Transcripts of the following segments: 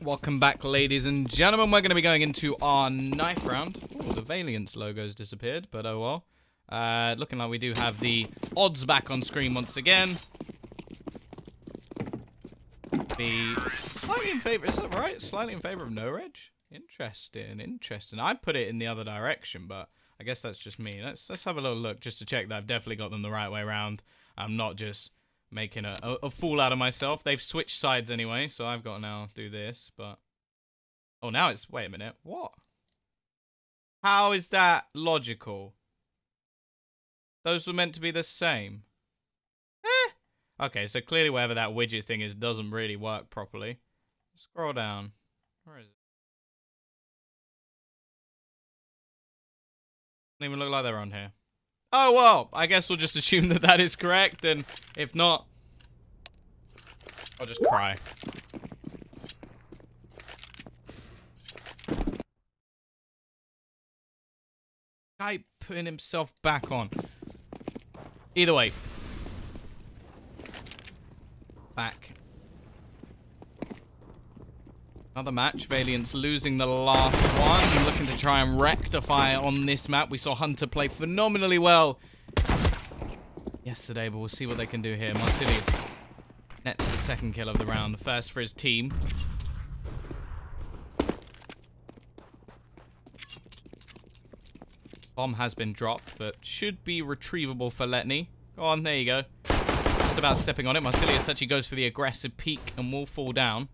Welcome back, ladies and gentlemen. We're going to be going into our knife round. Ooh, the Valiance logo's disappeared, but oh well. Looking like we do have the odds back on screen once again. Be slightly in favor, is that right? Slightly in favor of NOREG? Interesting, interesting. I'd put it in the other direction, but I guess that's just me. Let's have a little look just to check that I've definitely got them the right way around. I'm not just making a fool out of myself. They've switched sides anyway, so I've got to now do this, but... Oh, now it's... Wait a minute. What? How is that logical? Those were meant to be the same. Okay, so clearly whatever that widget thing is doesn't really work properly. Scroll down. Where is it? Doesn't even look like they're on here. Oh, well, I guess we'll just assume that that is correct, and if not, I'll just cry. Guy putting himself back on. Either way. Back. Another match. Valiance losing the last one. Looking to try and rectify on this map. We saw Hunter play phenomenally well yesterday, but we'll see what they can do here. Marsilius nets the second kill of the round. The first for his team. Bomb has been dropped, but should be retrievable for Letney. Go on, there you go. Just about stepping on it. Marsilius actually goes for the aggressive peek and will fall down.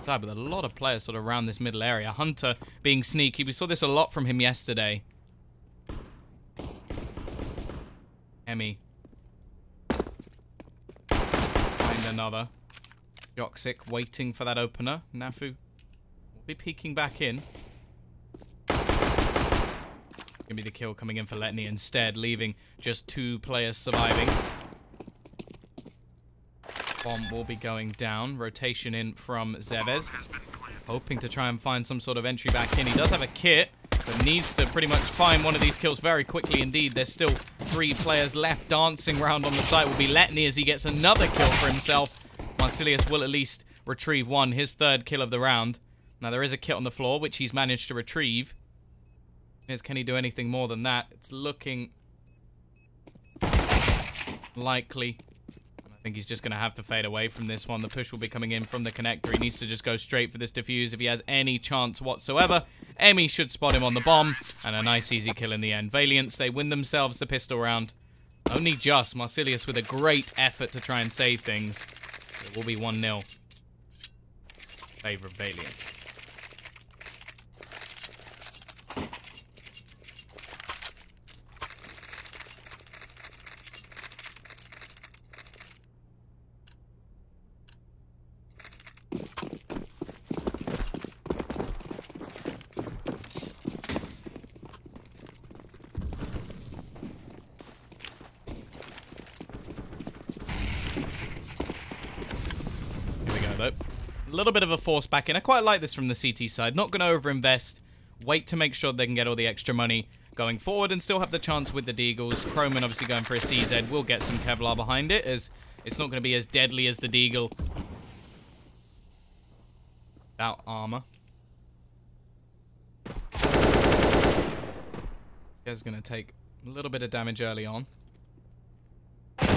But a lot of players sort of around this middle area. Hunter being sneaky. We saw this a lot from him yesterday. Emmy. Find another. Joxic waiting for that opener. Nafu will be peeking back in. Gonna be the kill coming in for Letney instead, leaving just 2 players surviving. Bomb will be going down. Rotation in from Zevez. Hoping to try and find some sort of entry back in. He does have a kit, but needs to pretty much find one of these kills very quickly indeed. There's still 3 players left. Dancing around on the site will be Letney as he gets another kill for himself. Marsilius will at least retrieve one, his 3rd kill of the round. Now there is a kit on the floor, which he's managed to retrieve. Can he do anything more than that? It's looking likely. I think he's just going to have to fade away from this one. The push will be coming in from the connector. He needs to just go straight for this defuse if he has any chance whatsoever. Emmy should spot him on the bomb. And a nice easy kill in the end. Valiance, they win themselves the pistol round. Only just. Marsilius with a great effort to try and save things. It will be 1-0. Favor of Valiance. A little bit of a force back in. I quite like this from the CT side. Not going to overinvest. Wait to make sure they can get all the extra money going forward and still have the chance with the Deagles. Croman obviously going for a CZ. Will get some Kevlar behind it as it's not going to be as deadly as the Deagle. Without armor. He's going to take a little bit of damage early on. Going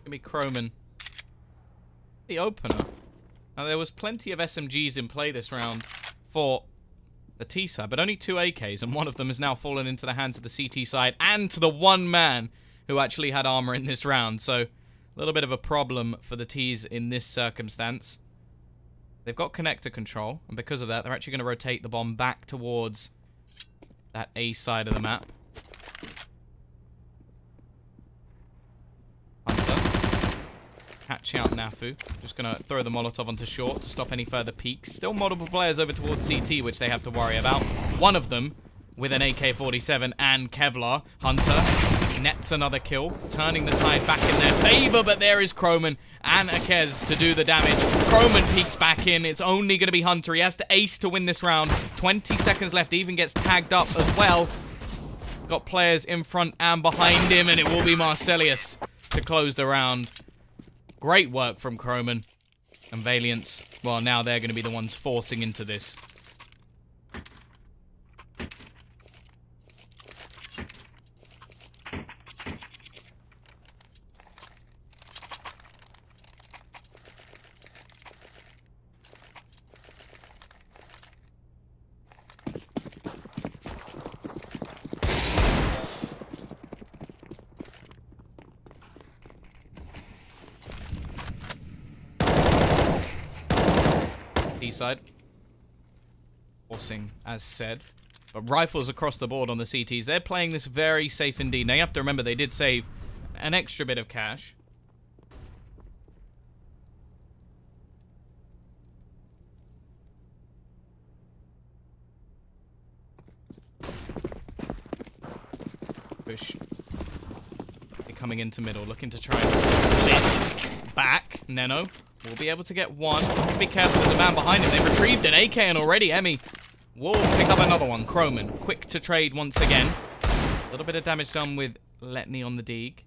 to be Croman. The opener. Now there was plenty of SMGs in play this round for the T side, but only 2 AKs, and one of them has now fallen into the hands of the CT side and to the one man who actually had armor in this round. So a little bit of a problem for the T's in this circumstance. They've got connector control, and because of that, they're actually going to rotate the bomb back towards that A side of the map. Catch out Nafu. Just going to throw the Molotov onto short to stop any further peeks. Still multiple players over towards CT, which they have to worry about. One of them with an AK-47 and Kevlar. Hunter nets another kill, turning the tide back in their favor, but there is Croman and Akez to do the damage. Croman peeks back in. It's only going to be Hunter. He has to ace to win this round. 20 seconds left. Even gets tagged up as well. got players in front and behind him, and it will be Marcelius to close the round. Great work from Croman and Valiance. Well, now they're going to be the ones forcing into this. Side forcing as said, but rifles across the board on the CTs. They're playing this very safe indeed. Now you have to remember they did save an extra bit of cash. Push. They're coming into middle, looking to try and split back. Neno will be able to get one. Let's be careful, there's a man behind him. They've retrieved an AK and already Emmy will pick up another one. Croman, quick to trade once again. A little bit of damage done with Letney on the Deeg.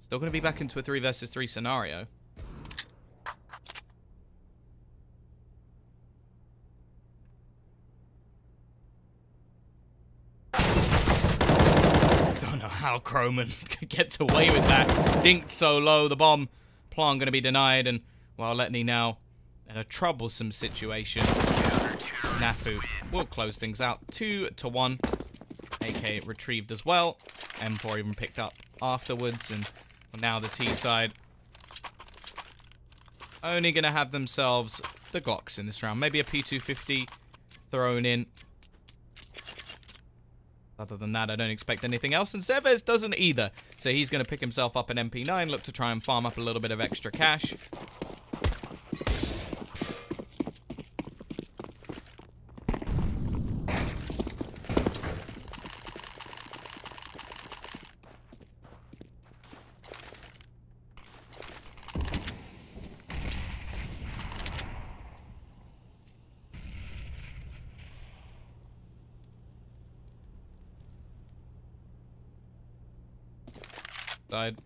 Still going to be back into a 3 versus 3 scenario. Don't know how Croman gets away with that. Dinked so low, the bomb plant going to be denied, and well, Letney now in a troublesome situation. Nafu will close things out. 2-1. AK retrieved as well. M4 even picked up afterwards. And now the T side only going to have themselves the Glocks in this round. Maybe a P250 thrown in. Other than that, I don't expect anything else. And Seves doesn't either. So he's going to pick himself up an MP9. Look to try and farm up a little bit of extra cash. Side.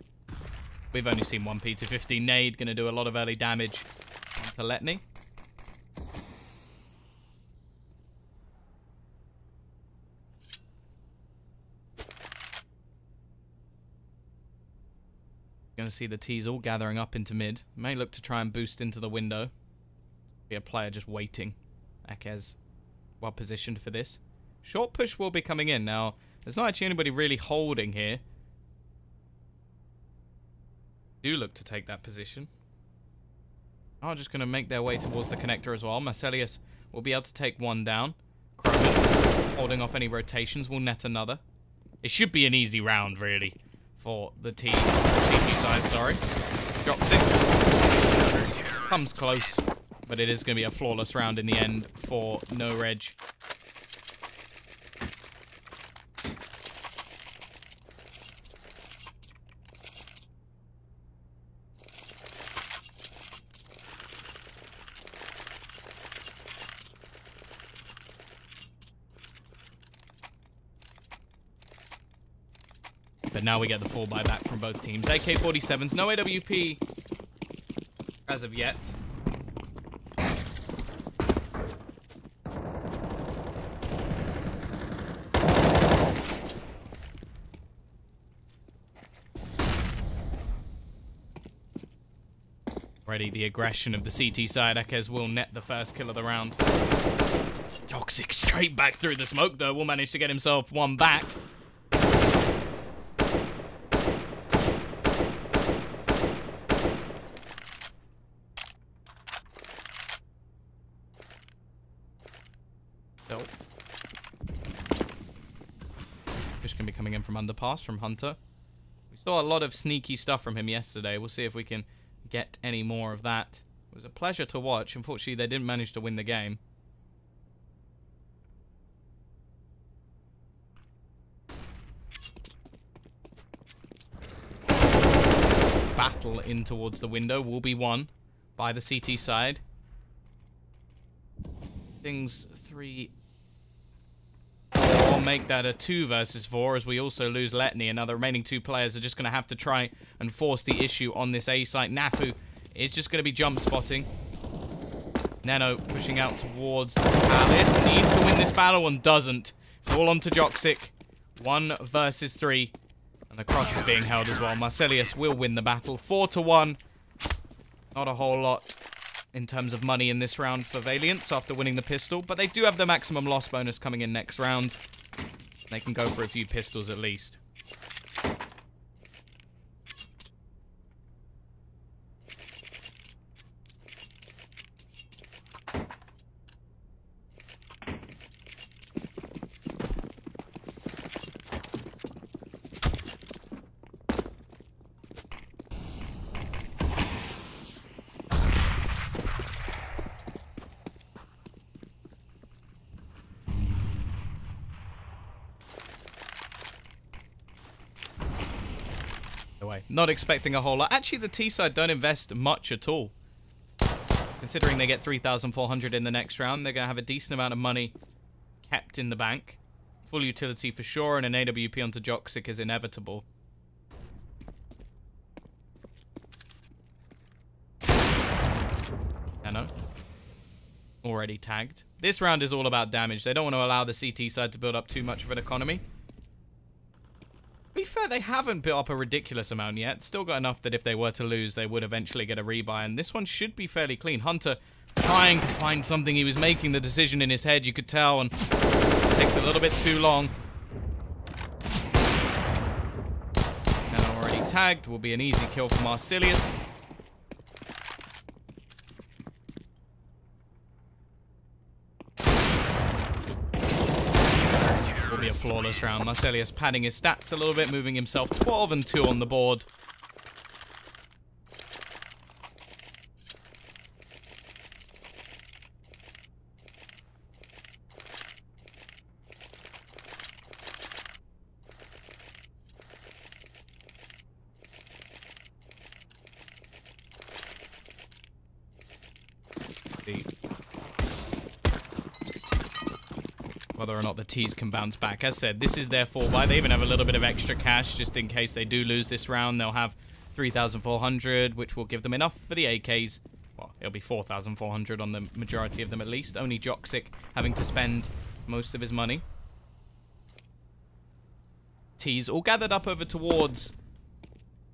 We've only seen one P250 nade, going to do a lot of early damage onto Letney. Going to see the T's all gathering up into mid. May look to try and boost into the window. Be a player just waiting. Akez well positioned for this. Short push will be coming in. Now, there's not actually anybody really holding here. Do look to take that position. Are just going to make their way towards the connector as well. Marcelius will be able to take one down. Croman, holding off any rotations, will net another. It should be an easy round, really, for the CT side, sorry. Drops it. Comes close, but it is going to be a flawless round in the end for NOREG. But now we get the full buyback from both teams. AK-47s, no AWP as of yet. Already the aggression of the CT side. Akez will net the first kill of the round. Toxic straight back through the smoke, though. Will manage to get himself one back. Just going to be coming in from underpass from Hunter. We saw a lot of sneaky stuff from him yesterday. We'll see if we can get any more of that. It was a pleasure to watch. Unfortunately, they didn't manage to win the game. Battle in towards the window will be won by the CT side. Things 3. Or make that a 2 versus 4 as we also lose Letney. And now the remaining 2 players are just going to have to try and force the issue on this A site. Nafu is just going to be jump spotting. Nano pushing out towards the Palace. Needs to win this battle and doesn't. It's all on to Joxic. 1 versus 3. And the cross is being held as well. Marcelius will win the battle. 4-1. Not a whole lot in terms of money in this round for Valiance after winning the pistol. But they do have the maximum loss bonus coming in next round. They can go for a few pistols at least. Not expecting a whole lot. Actually, the T side don't invest much at all. Considering they get 3,400 in the next round, they're going to have a decent amount of money kept in the bank. Full utility for sure, and an AWP onto Joxic is inevitable. Nano. Already tagged. This round is all about damage. They don't want to allow the CT side to build up too much of an economy. To be fair, they haven't built up a ridiculous amount yet. Still got enough that if they were to lose, they would eventually get a rebuy. And this one should be fairly clean. Hunter trying to find something. He was making the decision in his head, you could tell. And it takes a little bit too long. Now already tagged. Will be an easy kill for Marcelius. A flawless round. Marcelius padding his stats a little bit, moving himself 12-2 on the board. Whether or not the T's can bounce back. As said, this is their 4-buy. They even have a little bit of extra cash just in case they do lose this round. They'll have 3,400, which will give them enough for the AKs. Well, it'll be 4,400 on the majority of them at least. Only Joxic having to spend most of his money. T's all gathered up over towards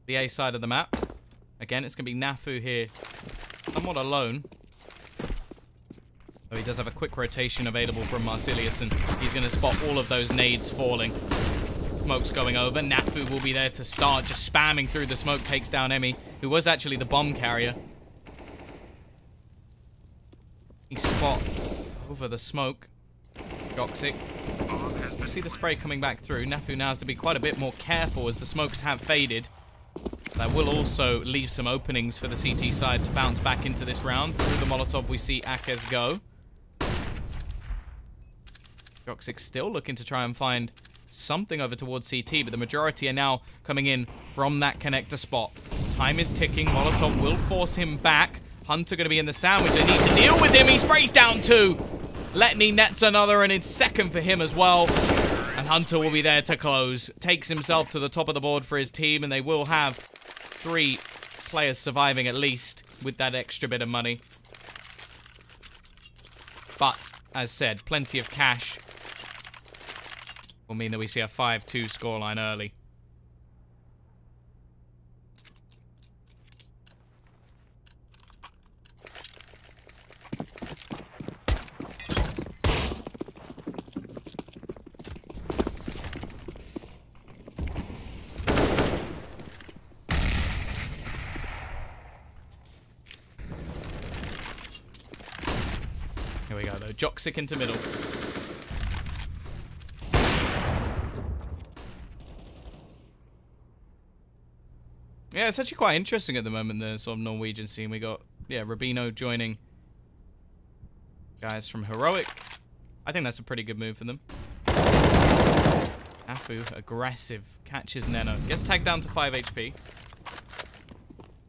the A side of the map. Again, it's going to be Nafu here, somewhat alone. Though he does have a quick rotation available from Marcelius, and he's going to spot all of those nades falling. Smoke's going over. Nafu will be there to start, just spamming through the smoke, takes down Emmy, who was actually the bomb carrier. He spot over the smoke. Joxic. You see the spray coming back through. Nafu now has to be quite a bit more careful as the smokes have faded. That will also leave some openings for the CT side to bounce back into this round. Through the Molotov, we see Akez go. Joxic still looking to try and find something over towards CT, but the majority are now coming in from that connector spot. Time is ticking. Molotov will force him back. Hunter going to be in the sandwich. They need to deal with him. He sprays down 2. Letney nets another, and it's second for him as well. And Hunter will be there to close. Takes himself to the top of the board for his team, and they will have 3 players surviving at least with that extra bit of money. But, as said, plenty of cash will mean that we see a 5-2 scoreline early. Here we go, though. Joxic into middle. Yeah, it's actually quite interesting at the moment, the sort of Norwegian scene. We got, yeah, Rubino joining guys from Heroic. I think that's a pretty good move for them. Afu, aggressive, catches Neno. Gets tagged down to 5 HP.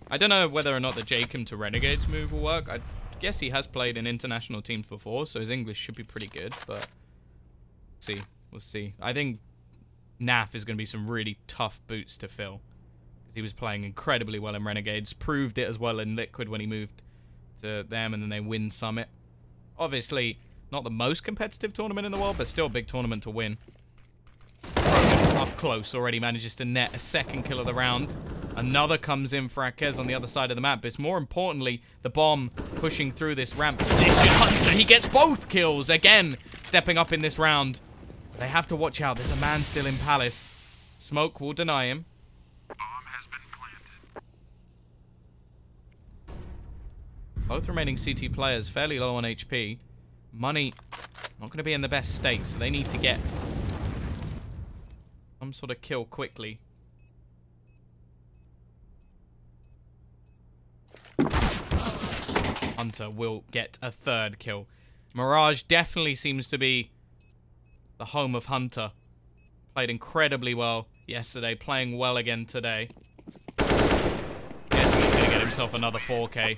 I don't know whether or not the Jacob to Renegades move will work. I guess he has played in international teams before, so his English should be pretty good, but let's see. We'll see. I think NAF is going to be some really tough boots to fill. Because he was playing incredibly well in Renegades. Proved it as well in Liquid when he moved to them, and then they win Summit. Obviously, not the most competitive tournament in the world, but still a big tournament to win. Rogan up close already manages to net a second kill of the round. Another comes in for Akez on the other side of the map. But it's more importantly, the bomb pushing through this ramp position. Hunter, he gets both kills. Again, stepping up in this round. They have to watch out. There's a man still in Palace. Smoke will deny him. Bomb has been planted. Both remaining CT players fairly low on HP. Money not going to be in the best state, so they need to get some sort of kill quickly. Hunter will get a third kill. Mirage definitely seems to be the home of Hunter. Played incredibly well yesterday, playing well again today. Yes, he's going to get himself another 4K.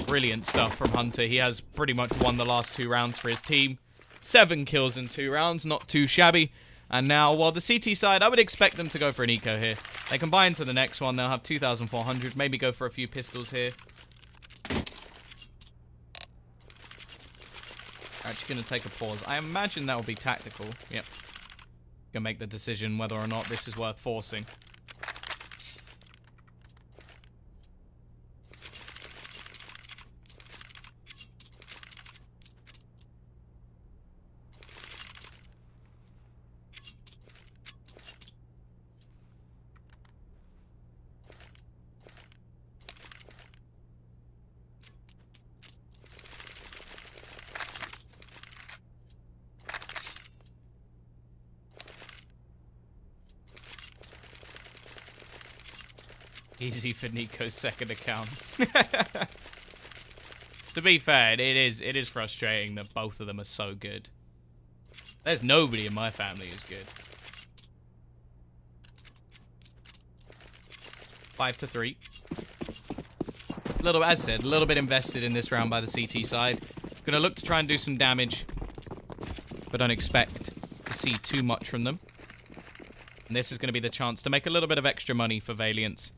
Brilliant stuff from Hunter. He has pretty much won the last 2 rounds for his team. 7 kills in 2 rounds, not too shabby. And now, while the CT side, I would expect them to go for an eco here. They combine to the next one. They'll have 2,400. Maybe go for a few pistols here. Actually going to take a pause. I imagine that will be tactical. Yep. Gonna make the decision whether or not this is worth forcing. Easy for Nico's second account. To be fair, it is frustrating that both of them are so good. There's nobody in my family who's good. 5-3. As I said, a little bit invested in this round by the CT side. Gonna look to try and do some damage, but don't expect to see too much from them. And this is going to be the chance to make a little bit of extra money for Valiance.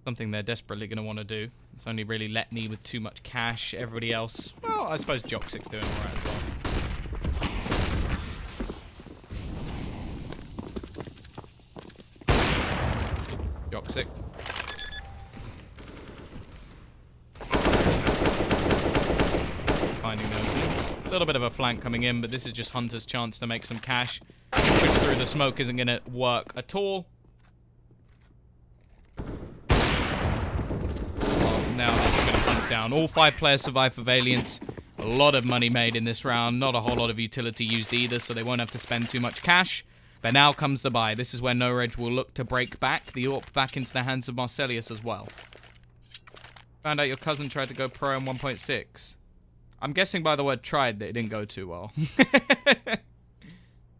Something they're desperately going to want to do. It's only really Letney with too much cash. Everybody else, well, I suppose Joxic's doing alright as well. Joxic. Finding the opening. A little bit of a flank coming in, but this is just Hunter's chance to make some cash. Push through the smoke isn't going to work at all. Now they're just going to hunt down. All 5 players survive for Valiance. A lot of money made in this round. Not a whole lot of utility used either, so they won't have to spend too much cash. But now comes the buy. This is where NOREG will look to break back the AWP back into the hands of Marcelius as well. Found out your cousin tried to go pro in 1.6. I'm guessing by the word tried that it didn't go too well.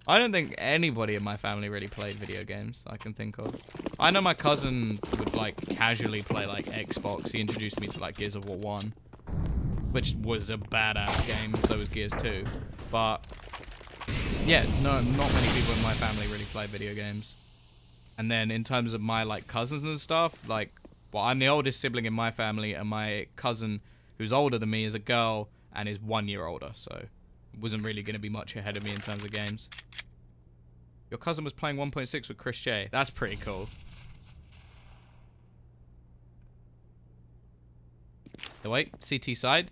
I don't think anybody in my family really played video games I can think of. I know my cousin would, like, casually play, like, Xbox. He introduced me to, like, Gears of War 1. Which was a badass game, and so was Gears 2. But, yeah, no, not many people in my family really play video games. And then, in terms of my, like, cousins and stuff, like, well, I'm the oldest sibling in my family, and my cousin, who's older than me, is a girl, and is 1 year older, so wasn't really going to be much ahead of me in terms of games. Your cousin was playing 1.6 with Chris J. That's pretty cool. The wait, CT side.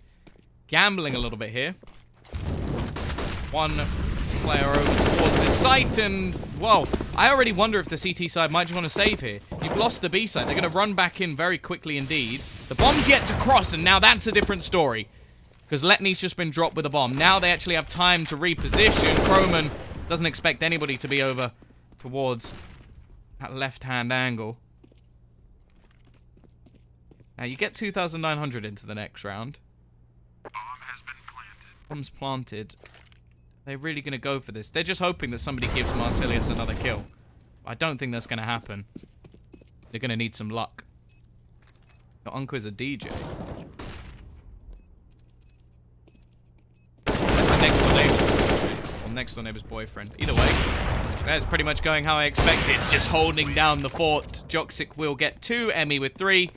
Gambling a little bit here. One player over towards this site, and, well, I already wonder if the CT side might just want to save here. You've lost the B side. They're going to run back in very quickly indeed. The bomb's yet to cross, and now that's a different story. Because Letney's just been dropped with a bomb. Now they actually have time to reposition. Croman doesn't expect anybody to be over towards that left-hand angle. Now you get 2,900 into the next round. Bomb has been planted. Bomb's planted. They're really going to go for this. They're just hoping that somebody gives Marcelius another kill. I don't think that's going to happen. They're going to need some luck. Your uncle is a DJ. My next door neighbor on next door neighbor's boyfriend. Either way, that's pretty much going how I expected. It's just holding down the fort. Joxic will get 2, Emmy with 3.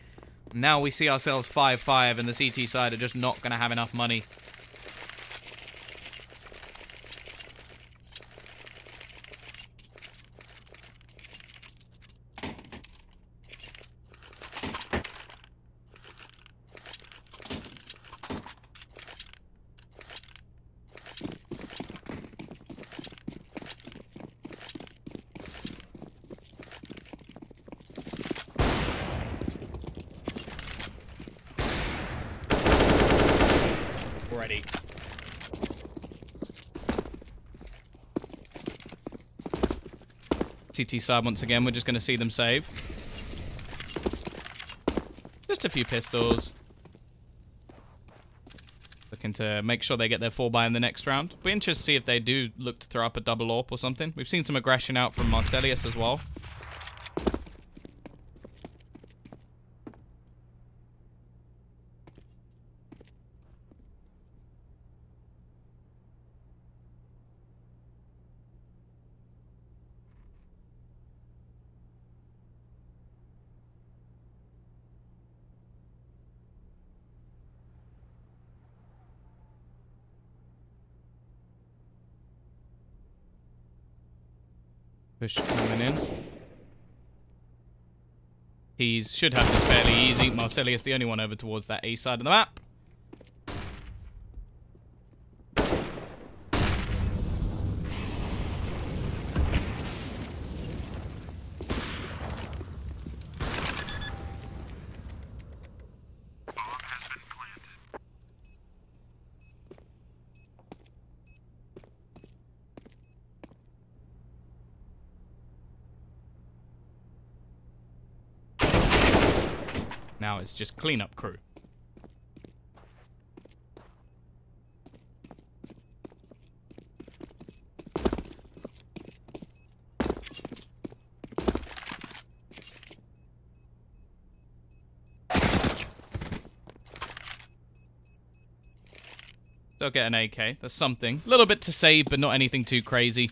Now we see ourselves 5-5, and the CT side are just not going to have enough money. Already. CT side once again, we're just going to see them save. Just a few pistols. Looking to make sure they get their 4 buy in the next round. Be interested to see if they do look to throw up a double AWP or something. We've seen some aggression out from Marcelius as well. Push coming in. He should have this fairly easy. Marcelius the only one over towards that A side of the map. Now it's just cleanup crew. They'll get an AK. That's something. A little bit to save, but not anything too crazy.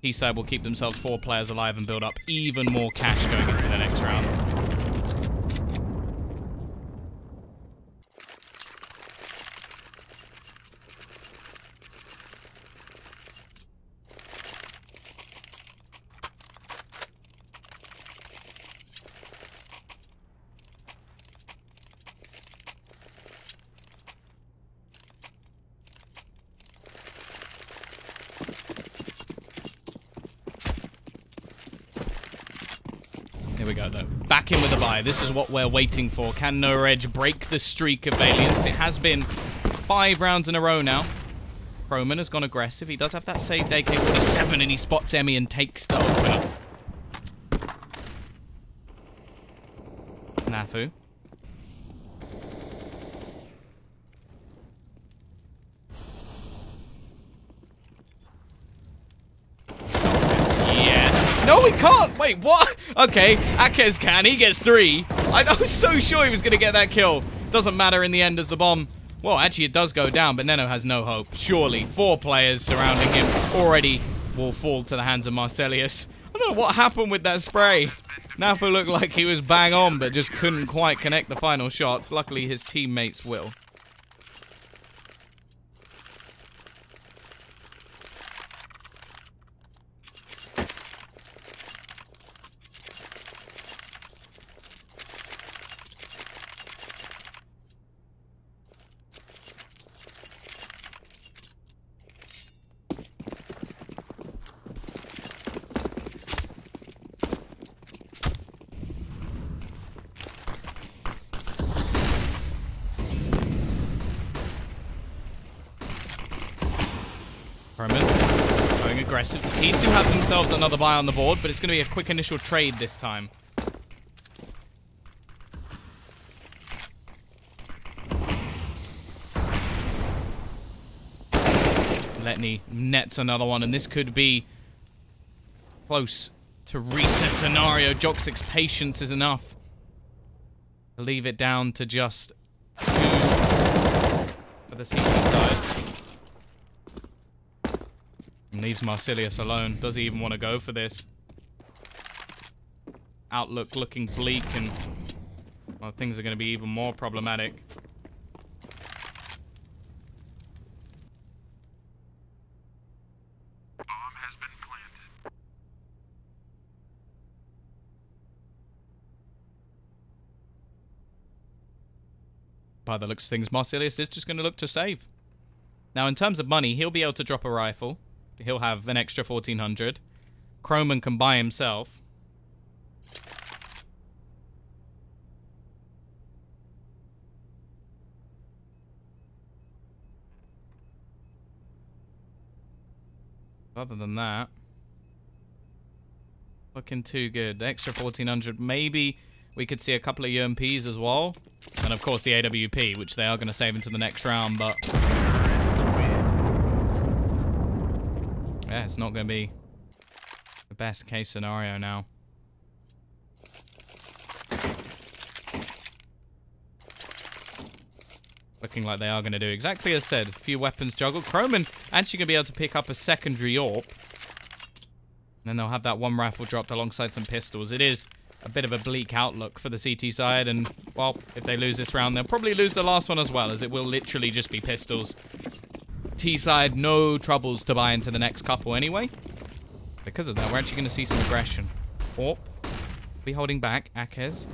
T-side will keep themselves 4 players alive and build up even more cash going into the next round. Here we go, though. Back in with a buy. This is what we're waiting for. Can NOREG break the streak of Valiance? It has been 5 rounds in a row now. Croman has gone aggressive. He does have that saved AK-47, and he spots Emmy and takes the opener. Nafu. No, he can't! Wait, what? Okay, Akez can. He gets 3. I was so sure he was going to get that kill. Doesn't matter in the end as the bomb... Well, actually, it does go down, but Neno has no hope. Surely, 4 players surrounding him already will fall to the hands of Marcelius. I don't know what happened with that spray. Nafu looked like he was bang on, but just couldn't quite connect the final shots. Luckily, his teammates will. Going aggressive. The T's do have themselves another buy on the board, but it's going to be a quick initial trade this time. Letney nets another one, and this could be close to reset scenario. Joxic's patience is enough to leave it down to just 2 for the CT side. And leaves Marsilius alone. Does he even want to go for this? Outlook looking bleak, and well, things are going to be even more problematic. Bomb has been planted. By the looks of things, Marsilius is just going to look to save. Now, in terms of money, he'll be able to drop a rifle. He'll have an extra 1,400. Croman can buy himself. Other than that, looking too good. The extra 1,400. Maybe we could see a couple of UMPs as well. And of course the AWP, which they are going to save into the next round, but yeah, it's not going to be the best case scenario now. Looking like they are going to do exactly as said. A few weapons juggled. Croman actually going to be able to pick up a secondary AWP. And then they'll have that one rifle dropped alongside some pistols. It is a bit of a bleak outlook for the CT side. And, well, if they lose this round, they'll probably lose the last one as well, as it will literally just be pistols. T side, no troubles to buy into the next couple anyway. Because of that, we're actually going to see some aggression. AWP be holding back. Akez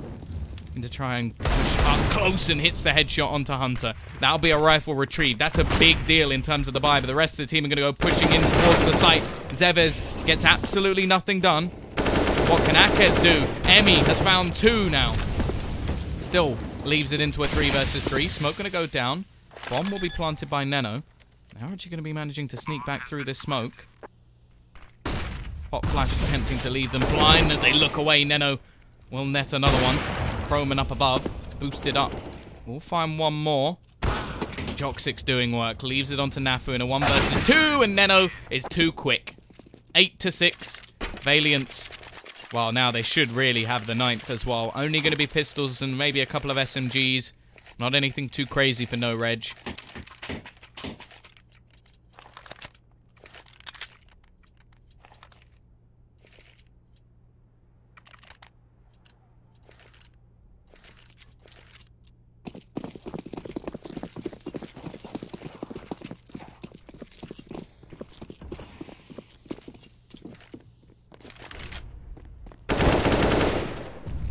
to try and push up close and hits the headshot onto Hunter. That'll be a rifle retrieve. That's a big deal in terms of the buy, but the rest of the team are going to go pushing in towards the site. Zevez gets absolutely nothing done. What can Akez do? Emmy has found 2 now. Still leaves it into a 3 versus 3. Smoke going to go down. Bomb will be planted by Neno. Now actually going to be managing to sneak back through this smoke. Hot Flash attempting to leave them blind as they look away. Neno will net another one. Croman up above. Boosted up. We'll find one more. Joxic's doing work. Leaves it onto Nafu in a 1 versus 2. And Neno is too quick. 8 to 6. Valiance. Well, now they should really have the 9th as well. Only going to be pistols and maybe a couple of SMGs. Not anything too crazy for NOREG.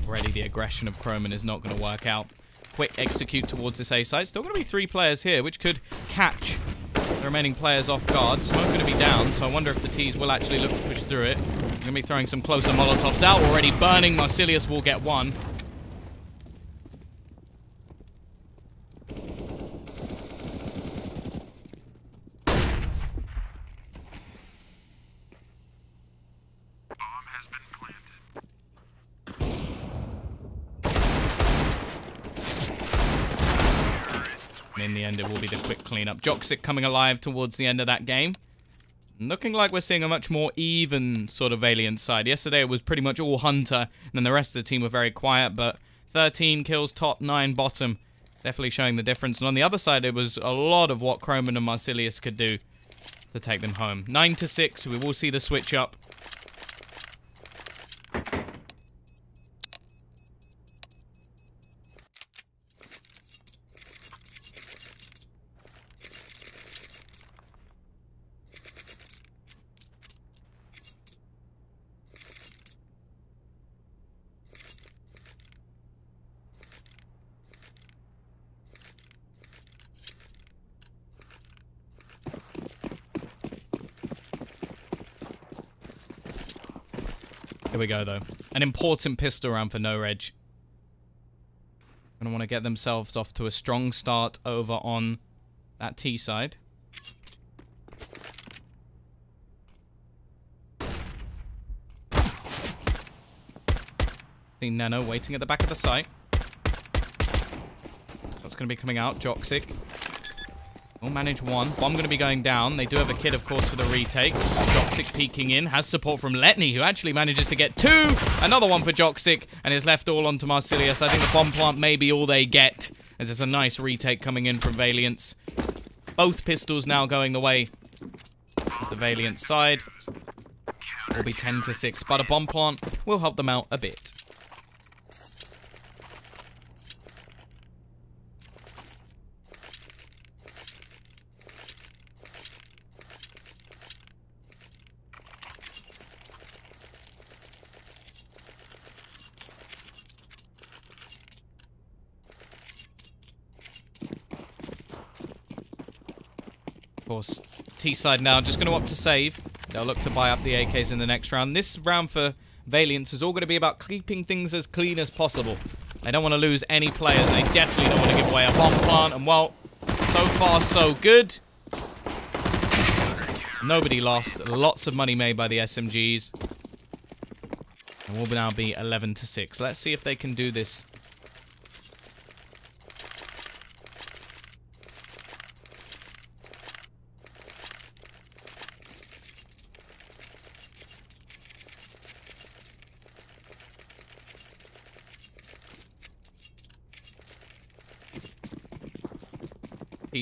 Already the aggression of Croman is not going to work out. Quick execute towards this A site. Still going to be 3 players here, which could catch the remaining players off guard. Smoke going to be down, so I wonder if the T's will actually look to push through it. Going to be throwing some closer Molotovs out. Already burning. Marsilius will get 1. In the end, it will be the quick cleanup. Joxic coming alive towards the end of that game. Looking like we're seeing a much more even sort of Valiant side. Yesterday, it was pretty much all Hunter, and then the rest of the team were very quiet, but 13 kills top, 9 bottom. Definitely showing the difference. And on the other side, it was a lot of what Croman and Marsilius could do to take them home. 9 to 6. We will see the switch up. Here we go, though. An important pistol round for NOREG. Going to want to get themselves off to a strong start over on that T side. See Neno waiting at the back of the site. What's going to be coming out? Joxic. We'll manage 1. Bomb going to be going down. They do have a kid, of course, for the retake. Joxic peeking in. Has support from Letney, who actually manages to get 2. Another one for Joxic, and is left all onto Marsilius. I think the bomb plant may be all they get, as it's a nice retake coming in from Valiance. Both pistols now going the way The Valiant side will be 10-6, but a bomb plant will help them out a bit. Of course, T-side now just going to opt to save. They'll look to buy up the AKs in the next round. This round for Valiance is all going to be about keeping things as clean as possible. They don't want to lose any players. They definitely don't want to give away a bomb plant. And well, so far so good. Nobody lost. Lots of money made by the SMGs. And we'll now be 11-6. Let's see if they can do this.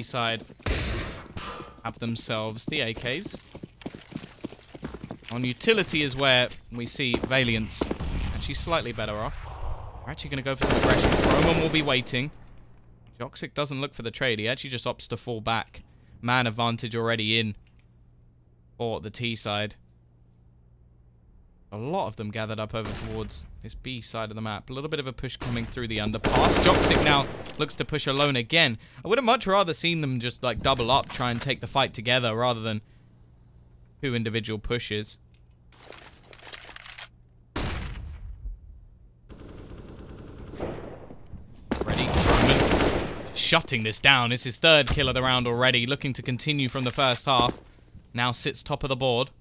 Side have themselves the AKs. On utility is where we see Valiance actually slightly better off. We're actually going to go for some aggression. Roman will be waiting. Joxic doesn't look for the trade. He actually just opts to fall back. Man advantage already in for the T side. A lot of them gathered up over towards this B side of the map. A little bit of a push coming through the underpass. Joxic now looks to push alone again. I would have much rather seen them just like double up, try and take the fight together rather than 2 individual pushes. Ready, Roman. Shutting this down. It's his 3rd kill of the round already. Looking to continue from the first half. Now sits top of the board.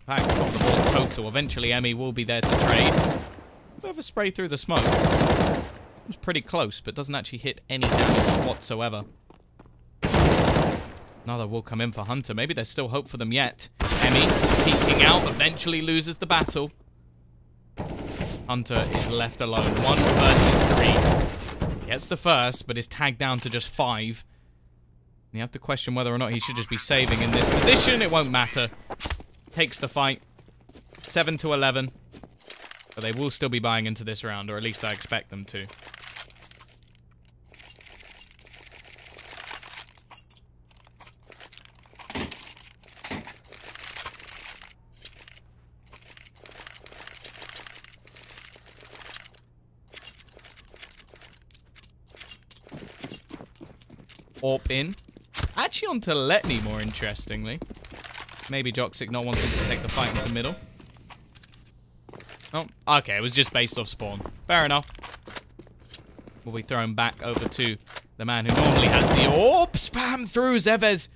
Top of the board total. Eventually, Emmy will be there to trade. Bit of a spray through the smoke. It was pretty close, but doesn't actually hit any damage whatsoever. Another will come in for Hunter. Maybe there's still hope for them yet. Emmy peeking out, eventually loses the battle. Hunter is left alone. 1 versus 3. Gets the first, but is tagged down to just 5. You have to question whether or not he should just be saving in this position. It won't matter. Takes the fight. 7-11. But they will still be buying into this round, or at least I expect them to. Orp in. Actually onto Letney, more interestingly. Maybe Joxic not wanting to take the fight into middle. Oh, okay, it was just based off spawn. Fair enough. We'll be thrown back over to the man who normally has the orb. Spam through. Zevez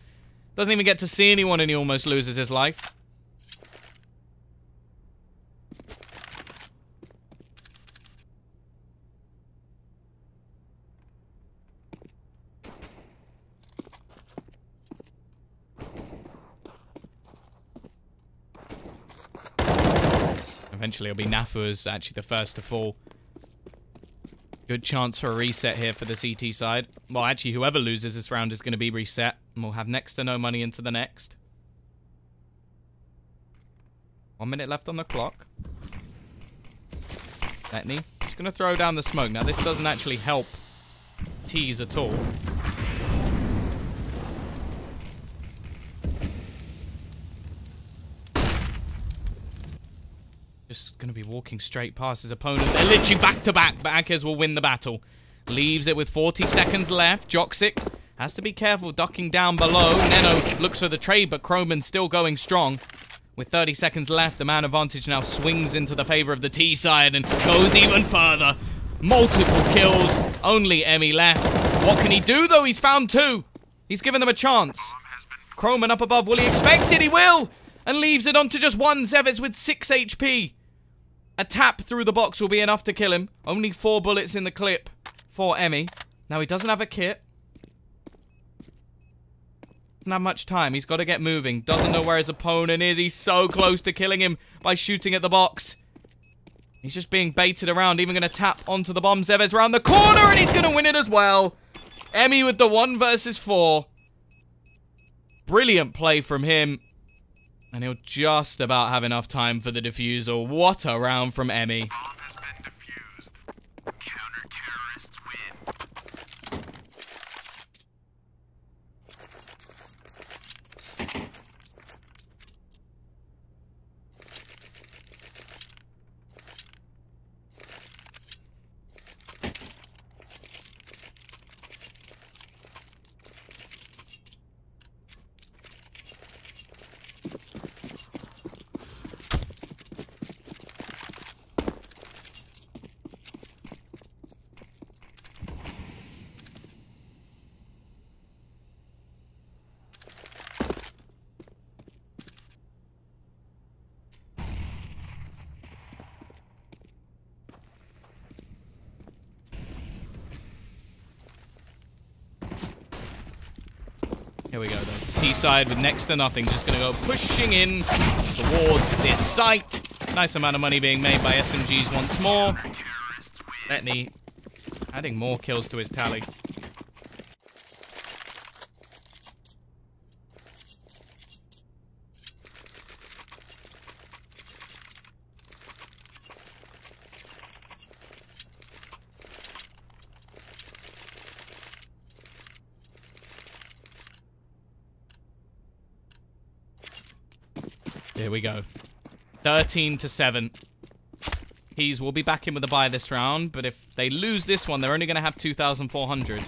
doesn't even get to see anyone and he almost loses his life. Eventually, it'll be Nafu as actually the first to fall. Good chance for a reset here for the CT side. Well, actually, whoever loses this round is going to be reset. And we'll have next to no money into the next. 1 minute left on the clock. Letney just going to throw down the smoke. Now, this doesn't actually help Tease at all. Just going to be walking straight past his opponent. They're literally back-to-back, but Akez will win the battle. Leaves it with 40 seconds left. Joxic has to be careful ducking down below. Neno looks for the trade, but Croman's still going strong. With 30 seconds left, the man advantage now swings into the favor of the T side and goes even further. Multiple kills, only Emmy left. What can he do, though? He's found 2. He's given them a chance. Croman up above. Will he expect it? He will! And leaves it on to just 1. Zevez with 6 HP. A tap through the box will be enough to kill him. Only 4 bullets in the clip for Emmy. Now, he doesn't have a kit. Doesn't have much time. He's got to get moving. Doesn't know where his opponent is. He's so close to killing him by shooting at the box. He's just being baited around. Even going to tap onto the bomb. Zevez around the corner, and he's going to win it as well. Emmy with the 1 versus 4. Brilliant play from him. And he'll just about have enough time for the defusal. What a round from Emmy. Bomb has been defused. Counter-terrorists win. Here we go, though. T-side with next to nothing. Just going to go pushing in towards this site. Nice amount of money being made by SMGs once more. Letney adding more kills to his tally. Here we go. 13-7. Keys will be back in with a buy this round, but if they lose this one, they're only going to have 2,400.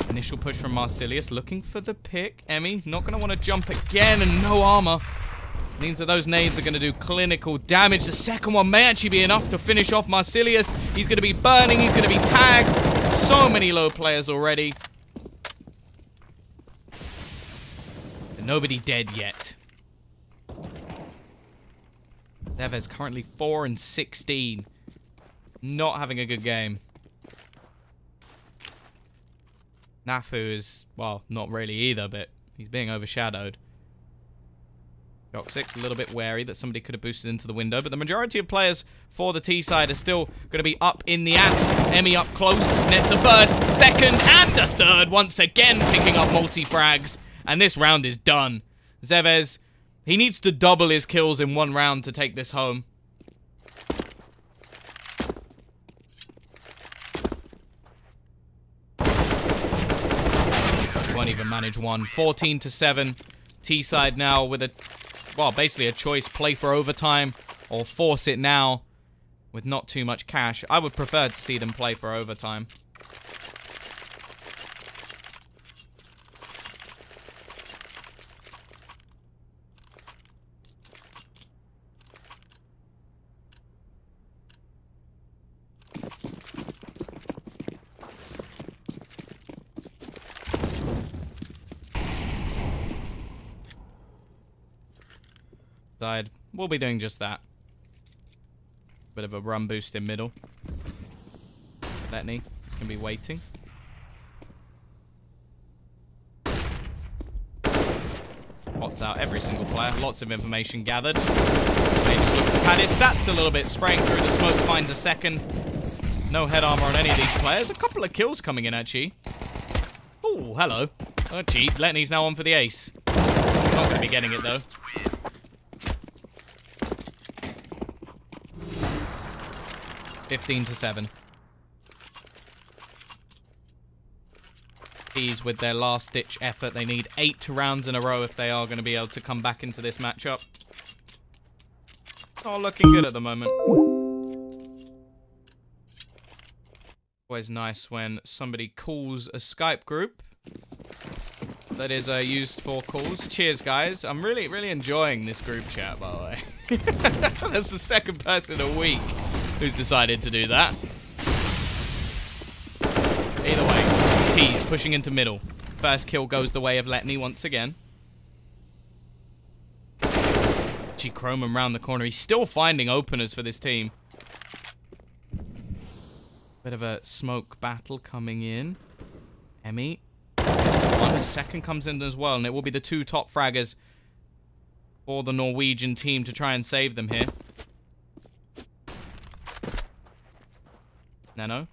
Initial push from Marsilius, looking for the pick. Emmy, not going to want to jump again, and no armor. Means that those nades are going to do clinical damage. The second one may actually be enough to finish off Marsilius. He's going to be burning, he's going to be tagged. So many low players already. And nobody dead yet. Neves currently 4-16. Not having a good game. Nafu is, well, not really either, but he's being overshadowed. Toxic, a little bit wary that somebody could have boosted into the window, but the majority of players for the T side are still going to be up in the apps. Emmy up close, nets a first, second, and a third, once again picking up multi-frags. And this round is done. Zevez, he needs to double his kills in one round to take this home. Won't even manage one. 14-7. T-side now with a, well, basically a choice. Play for overtime or force it now with not too much cash. I would prefer to see them play for overtime. Side. We'll be doing just that. Bit of a run boost in middle. Letney is going to be waiting. Spots out every single player. Lots of information gathered. May just look to pad his stats a little bit. Spraying through the smoke, finds a second. No head armor on any of these players. A couple of kills coming in, actually. Oh, hello. Oh, cheat. Letney's now on for the ace. Not going to be getting it, though. 15-7. Keys with their last-ditch effort. They need 8 rounds in a row if they are going to be able to come back into this matchup. Oh, looking good at the moment. Always nice when somebody calls a Skype group that is used for calls. Cheers, guys. I'm really enjoying this group chat, by the way. That's the second person in a week who's decided to do that. Either way, T's pushing into middle. First kill goes the way of Letney once again. Chrome him round the corner. He's still finding openers for this team. Bit of a smoke battle coming in. Emmy gets one. A second comes in as well, and it will be the 2 top fraggers for the Norwegian team to try and save them here. Nano.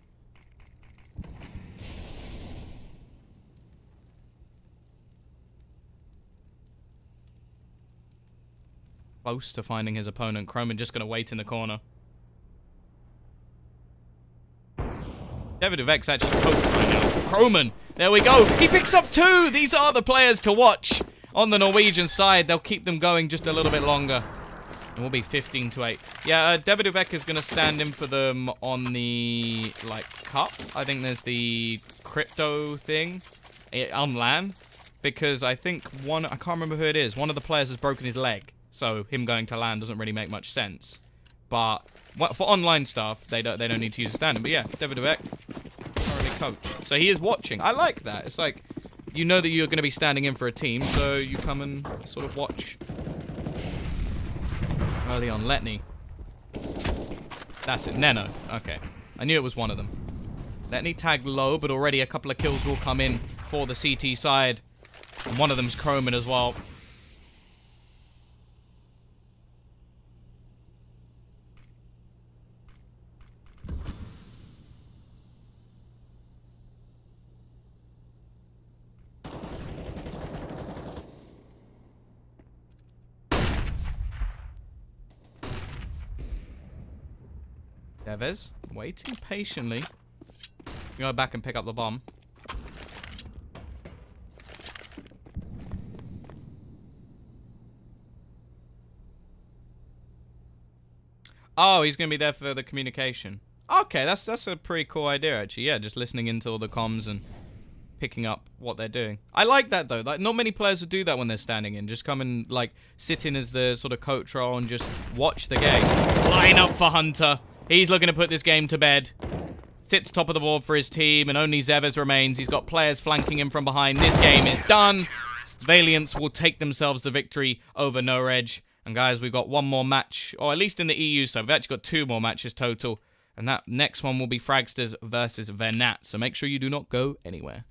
Close to finding his opponent. Croman just going to wait in the corner. Davidovek's actually coached right now. Croman, there we go. He picks up 2. These are the players to watch on the Norwegian side. They'll keep them going just a little bit longer. And we'll be 15-8. Yeah, Davidovek is going to stand in for them on the, like, cup. I think there's the crypto thing on LAN. Because I think I can't remember who it is. One of the players has broken his leg. So him going to LAN doesn't really make much sense. But for online stuff, they don't need to use a stand-in. But yeah, Davidovek, currently coach. So he is watching. I like that. It's like, you know that you're going to be standing in for a team, so you come and sort of watch. Early on, Letney. That's it. Neno. Okay. I knew it was one of them. Letney tagged low, but already a couple of kills will come in for the CT side. And one of them's Croman as well. Devez, waiting patiently. Go back and pick up the bomb. Oh, he's going to be there for the communication. Okay, that's a pretty cool idea, actually. Yeah, just listening into all the comms and picking up what they're doing. I like that, though. Like, not many players would do that when they're standing in. Just come and, like, sit in as the sort of coach role and just watch the game. Line up for Hunter. He's looking to put this game to bed. Sits top of the board for his team, and only Zevez remains. He's got players flanking him from behind. This game is done. Valiance will take themselves the victory over NOREG. And guys, we've got one more match, or at least in the EU, so we've actually got 2 more matches total. And that next one will be Fragsters versus Vernat. So make sure you do not go anywhere.